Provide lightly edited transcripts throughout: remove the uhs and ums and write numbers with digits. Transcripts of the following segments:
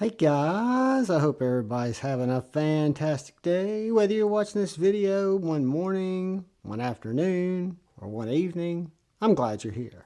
Hey guys, I hope everybody's having a fantastic day. Whether you're watching this video one morning, one afternoon, or one evening, I'm glad you're here.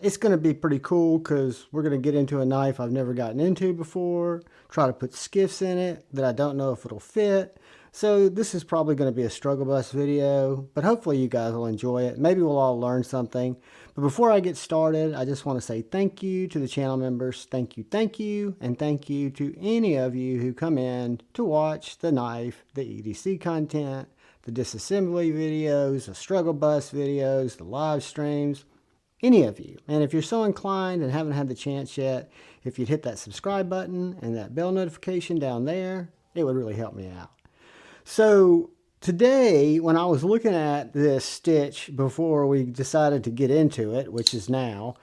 It's going to be pretty cool because we're going to get into a knife I've never gotten into before, try to put skiffs in it that I don't know if it'll fit. So this is probably going to be a struggle bus video, but hopefully you guys will enjoy it. Maybe we'll all learn something. But before I get started, I just want to say thank you to the channel members. Thank you, and thank you to any of you who come in to watch the knife, the EDC content, the disassembly videos, the struggle bus videos, the live streams. Any of you. And if you're so inclined and haven't had the chance yet, if you'd hit that subscribe button and that bell notification down there, it would really help me out. So today, when I was looking at this stitch before we decided to get into it, which is now,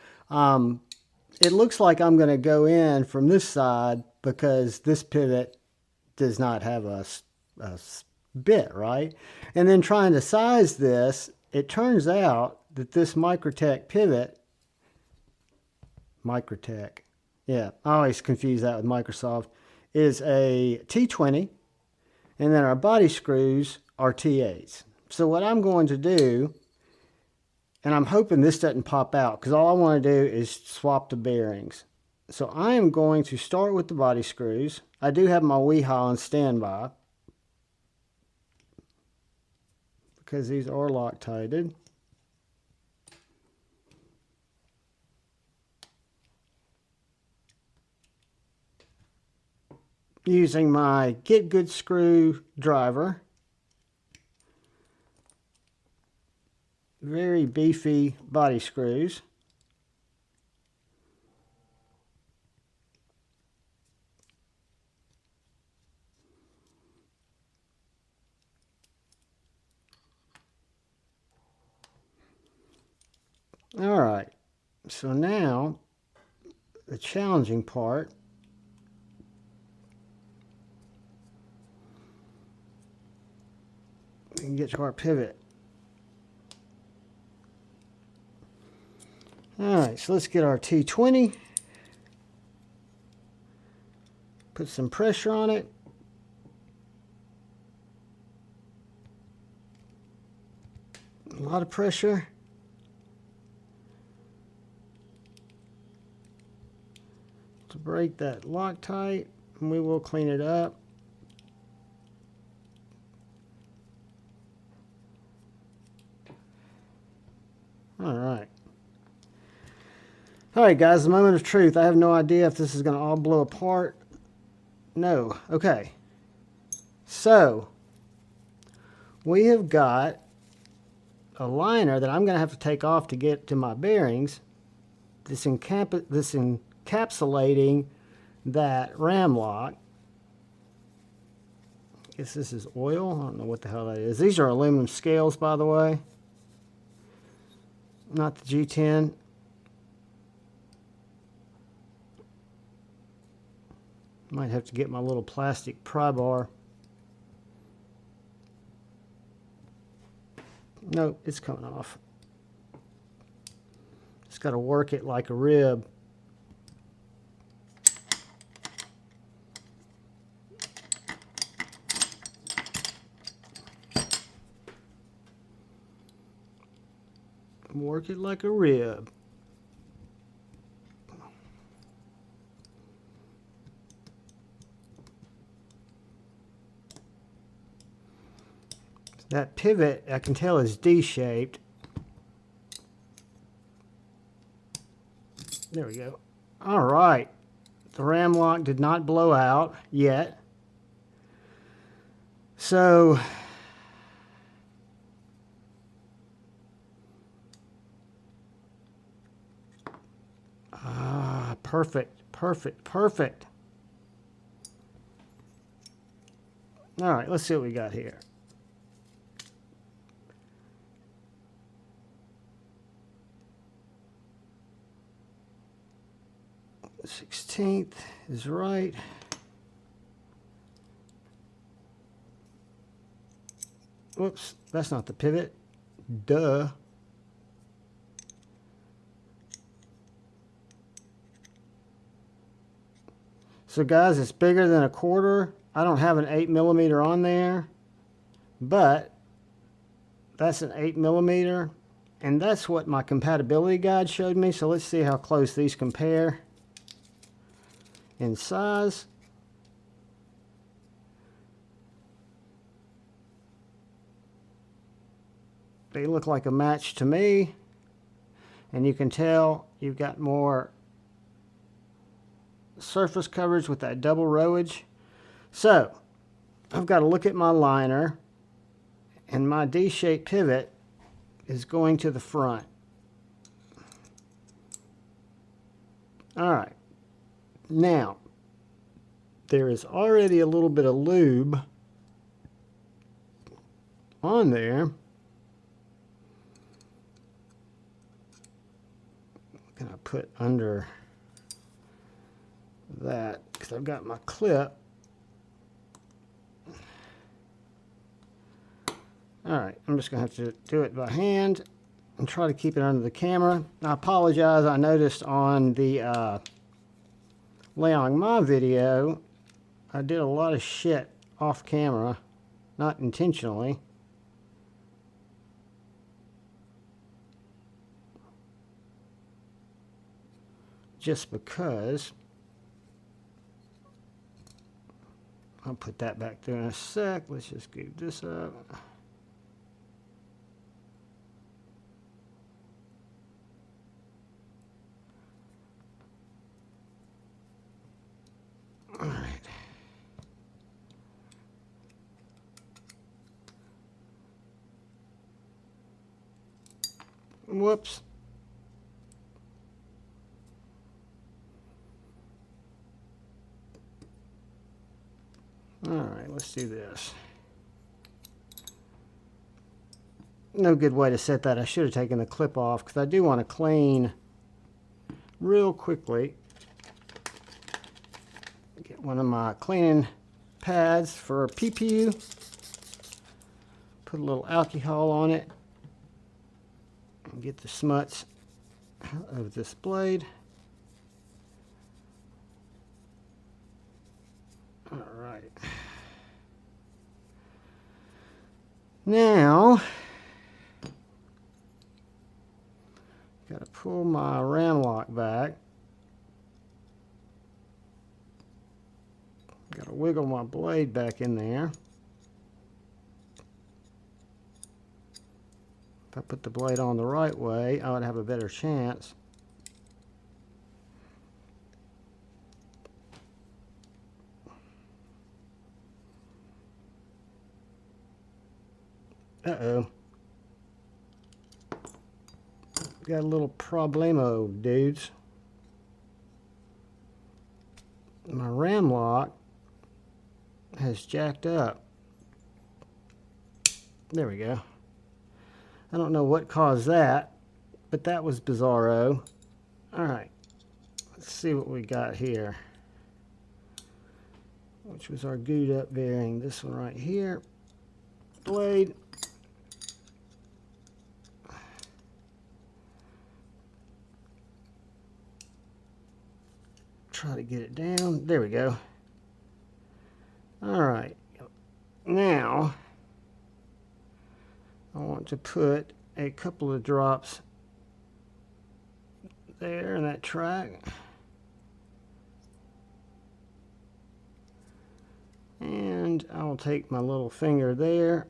it looks like I'm going to go in from this side because this pivot does not have a bit, right? And then trying to size this, it turns out that this Microtech pivot, yeah, I always confuse that with Microsoft, is a T20, and then our body screws are T8s. So what I'm going to do, and I'm hoping this doesn't pop out, because all I want to do is swap the bearings. So I am going to start with the body screws. I do have my Weehaw on standby, because these are Loctited. Using my GetGoodSkrew driver. Very beefy body screws. All right, so now the challenging part and get to our pivot. All right, so let's get our T20. Put some pressure on it. A lot of pressure. To break that Loctite, and we will clean it up. All right. All right, guys, the moment of truth. I have no idea if this is going to all blow apart. No. Okay. So, we have got a liner that I'm going to have to take off to get to my bearings. This encapsulating that ram lock. I guess this is oil. I don't know what the hell that is. These are aluminum scales, by the way. Not the G10. Might have to get my little plastic pry bar. Nope, it's coming off. Just got to work it like a rib. Work it like a rib. That pivot, I can tell, is D-shaped. There we go. All right. The ram lock did not blow out yet. So, perfect, perfect, perfect. All right, let's see what we got here. The 16th is right. Whoops, that's not the pivot. Duh. So guys, it's bigger than a quarter. I don't have an 8mm on there, but that's an 8mm, and that's what my compatibility guide showed me. So let's see how close these compare in size. They look like a match to me, and you can tell you've got more surface coverage with that double rowage. So I've got to look at my liner, and my D-shaped pivot is going to the front. All right, now there is already a little bit of lube on there. I'm gonna put under that because I've got my clip. All right, I'm just gonna have to do it by hand and try to keep it under the camera. I apologize, I noticed on the laying my video, I did a lot of shit off camera, not intentionally. Just because. I'll put that back there in a sec. Let's just scoop this up. All right. Whoops. All right, let's do this. No good way to set that. I should have taken the clip off because I do want to clean real quickly. Get one of my cleaning pads for a pee-pee. Put a little alcohol on it and get the smuts out of this blade. All right. Now, got to pull my ram lock back. Got to wiggle my blade back in there. If I put the blade on the right way, I would have a better chance. Uh-oh. Got a little problemo, dudes. My ram lock has jacked up. There we go. I don't know what caused that, but that was bizarro. All right, let's see what we got here. Which was our glued up bearing. This one right here. Blade. Try to get it down. There we go. All right. Now, I want to put a couple of drops there in that track. And I'll take my little finger there,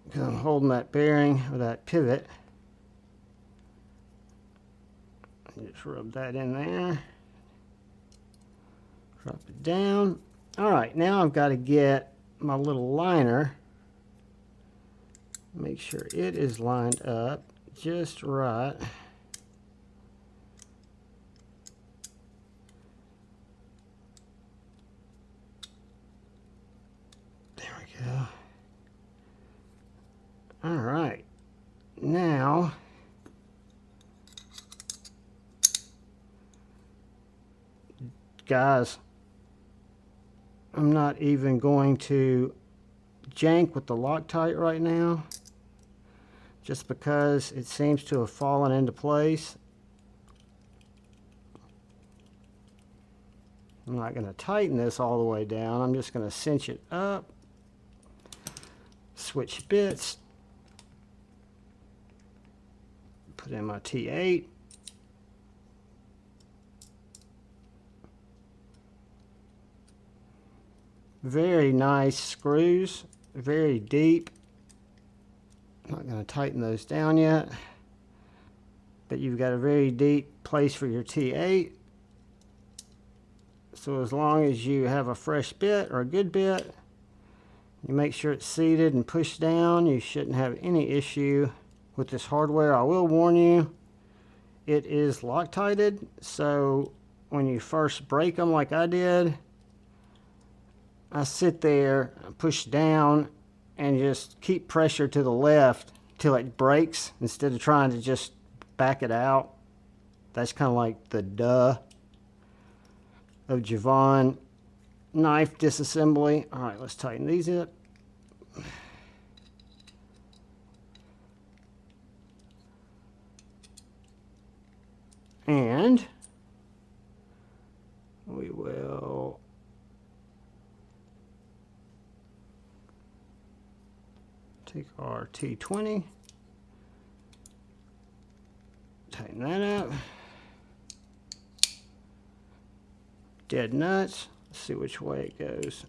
because I'm holding that bearing or that pivot. Just rub that in there. Drop it down. All right, now I've got to get my little liner. Make sure it is lined up just right. There we go. All right. Now, guys, I'm not even going to jank with the Loctite right now, just because it seems to have fallen into place. I'm not going to tighten this all the way down. I'm just going to cinch it up, switch bits, put in my T8. Very nice screws, very deep. I'm not going to tighten those down yet, but you've got a very deep place for your T8. So as long as you have a fresh bit or a good bit, you make sure it's seated and pushed down, you shouldn't have any issue with this hardware. I will warn you, it is Loctited, so when you first break them like I did, I sit there, push down, and just keep pressure to the left till it breaks instead of trying to just back it out. That's kind of like the duh of Javon knife disassembly. All right, let's tighten these up. And we will take our T20, tighten that up. Dead nuts. Let's see which way it goes.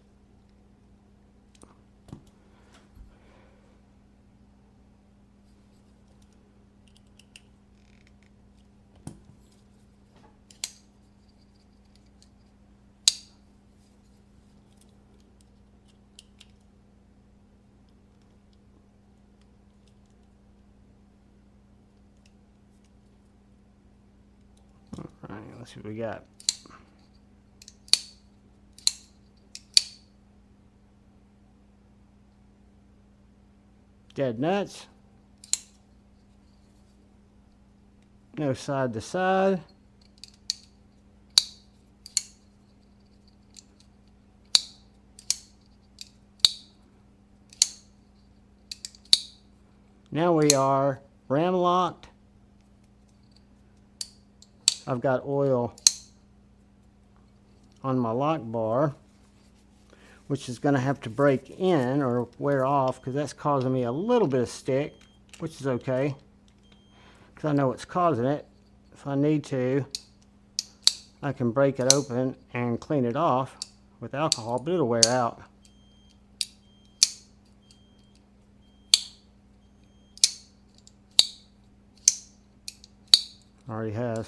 All right, let's see what we got. Dead nuts. No side to side. Now we are ram locked. I've got oil on my lock bar, which is going to have to break in or wear off because that's causing me a little bit of stick, which is okay because I know what's causing it. If I need to, I can break it open and clean it off with alcohol, but it'll wear out. Already has.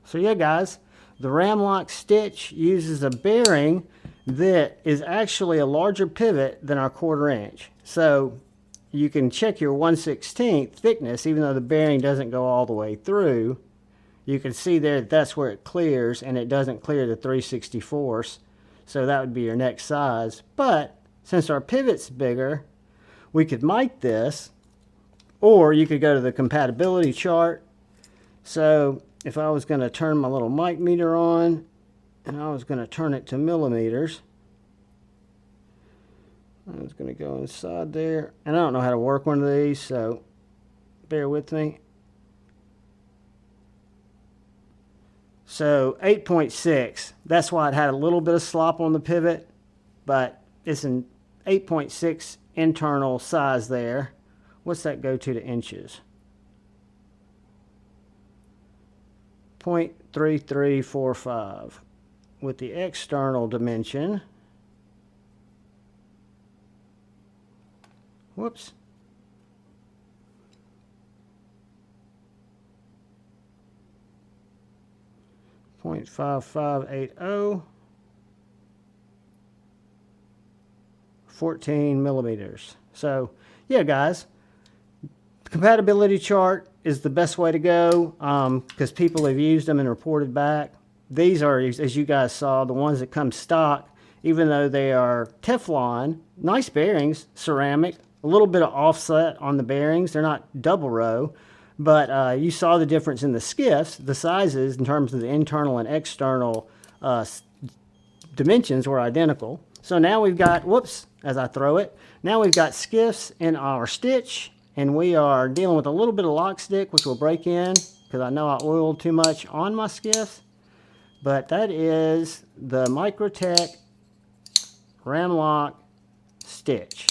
So yeah, guys, the ram lock stitch uses a bearing that is actually a larger pivot than our 1/4 inch. So you can check your 1/16 thickness, even though the bearing doesn't go all the way through. You can see there that that's where it clears, and it doesn't clear the 3/64. So that would be your next size. But since our pivot's bigger, we could mic this, or you could go to the compatibility chart. So if I was going to turn my little mic meter on, and I was going to turn it to millimeters, I was going to go inside there, and I don't know how to work one of these, so bear with me. So 8.6, that's why it had a little bit of slop on the pivot, but it's an 8.6 internal size there. What's that go to inches? 0.3345 with the external dimension. Whoops. .5580, 14 millimeters. So yeah, guys, the compatibility chart is the best way to go because people have used them and reported back. These are, as you guys saw, the ones that come stock, even though they are Teflon, nice bearings, ceramic, a little bit of offset on the bearings. They're not double row, but you saw the difference in the skiffs. The sizes in terms of the internal and external dimensions were identical. So now we've got, whoops, as I throw it, now we've got skiffs in our stitch, and we are dealing with a little bit of lock stick, which will break in because I know I oiled too much on my skiffs. But that is the Microtech ram lock stitch.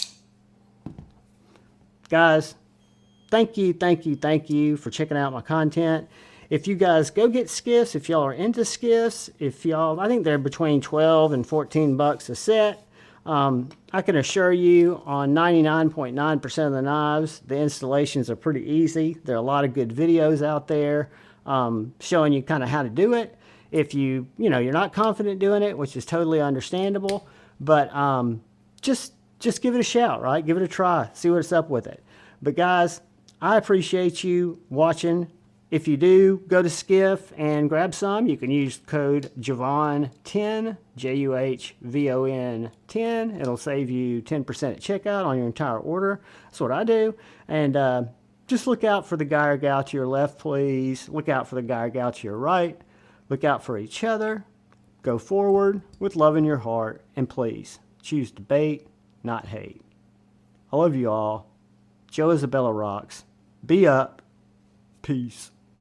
Guys, thank you for checking out my content. If you guys go get skiffs, if y'all are into skiffs, I think they're between 12 and 14 bucks a set. I can assure you on 99.9% of the knives, the installations are pretty easy. There are a lot of good videos out there showing you kind of how to do it. If you're not confident doing it, which is totally understandable, but just give it a shout, right? Give it a try, see what's up with it. But guys, I appreciate you watching. If you do go to Skiff and grab some, you can use code JUVON10, JUHVON 10. It'll save you 10% at checkout on your entire order. That's what I do. And just look out for the guy or gal to your left, please. Look out for the guy or gal to your right. Look out for each other. Go forward with love in your heart. And please, choose debate, not hate. I love you all. Joe Isabella rocks. Be up. Peace.